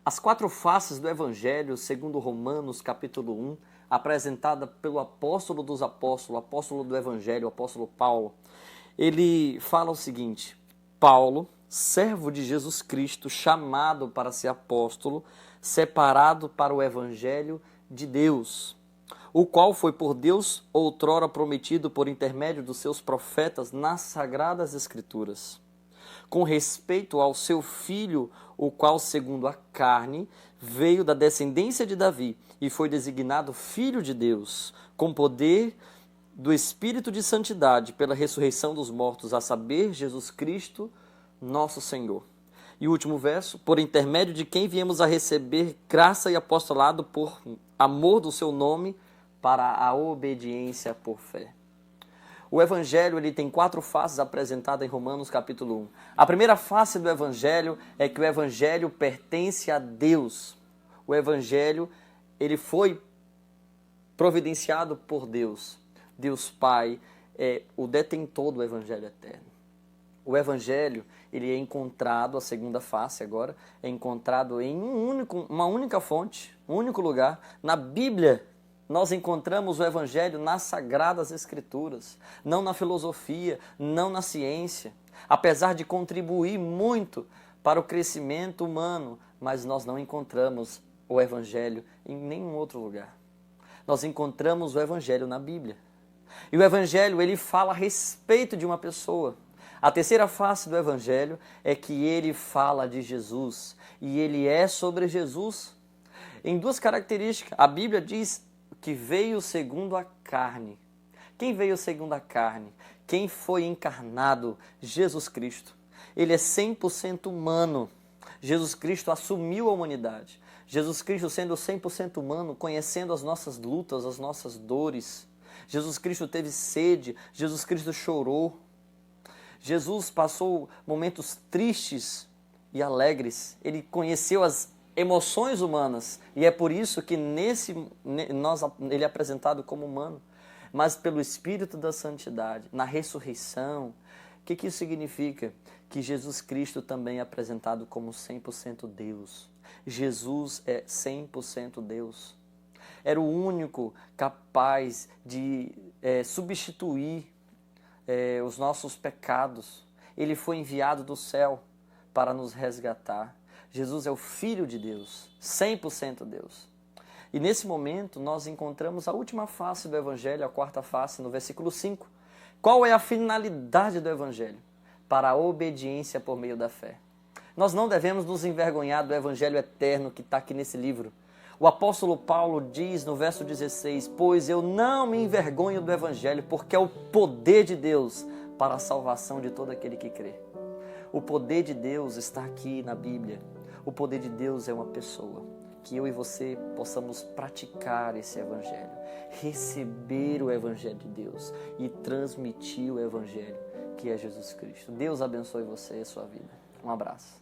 As quatro faces do Evangelho, segundo Romanos, capítulo 1, apresentada pelo apóstolo dos apóstolos, apóstolo do Evangelho, o apóstolo Paulo. Ele fala o seguinte: Paulo, servo de Jesus Cristo, chamado para ser apóstolo, separado para o Evangelho de Deus, o qual foi por Deus outrora prometido por intermédio dos seus profetas nas sagradas Escrituras, com respeito ao seu filho, o qual, segundo a carne, veio da descendência de Davi e foi designado Filho de Deus, com poder do Espírito de Santidade, pela ressurreição dos mortos, a saber, Jesus Cristo, nosso Senhor. E o último verso: por intermédio de quem viemos a receber graça e apostolado por amor do seu nome, para a obediência por fé. O Evangelho ele tem quatro faces apresentadas em Romanos capítulo 1. A primeira face do Evangelho é que o Evangelho pertence a Deus. O Evangelho ele foi providenciado por Deus. Deus Pai é o detentor do Evangelho eterno. O Evangelho ele é encontrado, a segunda face agora, é encontrado em uma única fonte, um único lugar, na Bíblia. Nós encontramos o Evangelho nas Sagradas Escrituras, não na filosofia, não na ciência. Apesar de contribuir muito para o crescimento humano, mas nós não encontramos o Evangelho em nenhum outro lugar. Nós encontramos o Evangelho na Bíblia. E o Evangelho, ele fala a respeito de uma pessoa. A terceira face do Evangelho é que ele fala de Jesus. E ele é sobre Jesus em duas características. A Bíblia diz que veio segundo a carne. Quem veio segundo a carne? Quem foi encarnado? Jesus Cristo. Ele é 100% humano. Jesus Cristo assumiu a humanidade. Jesus Cristo sendo 100% humano, conhecendo as nossas lutas, as nossas dores. Jesus Cristo teve sede. Jesus Cristo chorou. Jesus passou momentos tristes e alegres. Ele conheceu as emoções humanas, e é por isso que ele é apresentado como humano, mas pelo Espírito da Santidade, na ressurreição. O que isso significa? Que Jesus Cristo também é apresentado como 100% Deus. Jesus é 100% Deus. Era o único capaz de substituir os nossos pecados. Ele foi enviado do céu para nos resgatar. Jesus é o Filho de Deus, 100% Deus. E nesse momento nós encontramos a última face do Evangelho, a quarta face, no versículo 5. Qual é a finalidade do Evangelho? Para a obediência por meio da fé. Nós não devemos nos envergonhar do Evangelho eterno que está aqui nesse livro. O apóstolo Paulo diz no verso 16: pois eu não me envergonho do Evangelho, porque é o poder de Deus para a salvação de todo aquele que crê. O poder de Deus está aqui na Bíblia. O poder de Deus é uma pessoa. Que eu e você possamos praticar esse Evangelho, receber o Evangelho de Deus e transmitir o Evangelho, que é Jesus Cristo. Deus abençoe você e a sua vida. Um abraço.